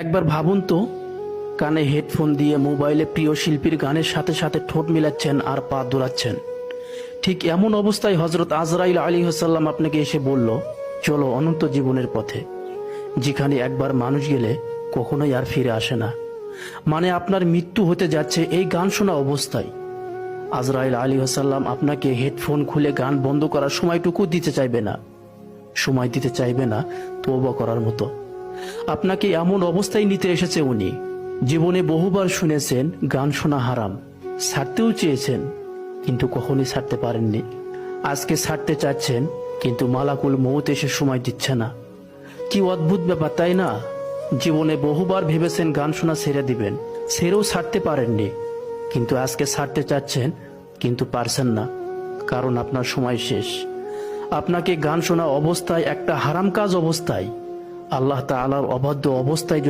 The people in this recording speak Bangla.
একবার ভাবুন তো, কানে হেডফোন দিয়ে মোবাইলে প্রিয় শিল্পীর গানের সাথে সাথে ঠোঁট মিলাচ্ছেন আর পা দোলাচ্ছেন। ঠিক এমন অবস্থায় হজরত আজরাইল আলাইহিসসালাম আপনাকে এসে বলল, চলো অনন্ত জীবনের পথে, যেখানে একবার মানুষ গেলে কখনোই আর ফিরে আসে না। মানে আপনার মৃত্যু হতে যাচ্ছে এই গান শোনা অবস্থায়। আজরাইল আলাইহিসসালাম আপনাকে হেডফোন খুলে গান বন্ধ করার সময়টুকু দিতে চাইবে না, সময় দিতে চাইবে না তওবা করার মতো। আপনাকে এমন অবস্থায় নিতে এসেছে উনি। জীবনে বহুবার শুনেছেন গান শোনা হারাম, ছাড়তেও চেয়েছেন কিন্তু কখনই ছাড়তে পারেননি। আজকে ছাড়তে চাচ্ছেন কিন্তু মালাকুল মউত এসে সময় দিচ্ছে না। কি অদ্ভুত ব্যাপার, তাই না? জীবনে বহুবার ভেবেছেন গান শোনা ছেড়ে দিবেন, ছেড়েও ছাড়তে পারেননি, কিন্তু আজকে ছাড়তে চাচ্ছেন কিন্তু পারছেন না, কারণ আপনার সময় শেষ। আপনাকে গান শোনা অবস্থায়, একটা হারাম কাজ অবস্থায়, আল্লাহ তাআলার অবাধ্য অবস্থায়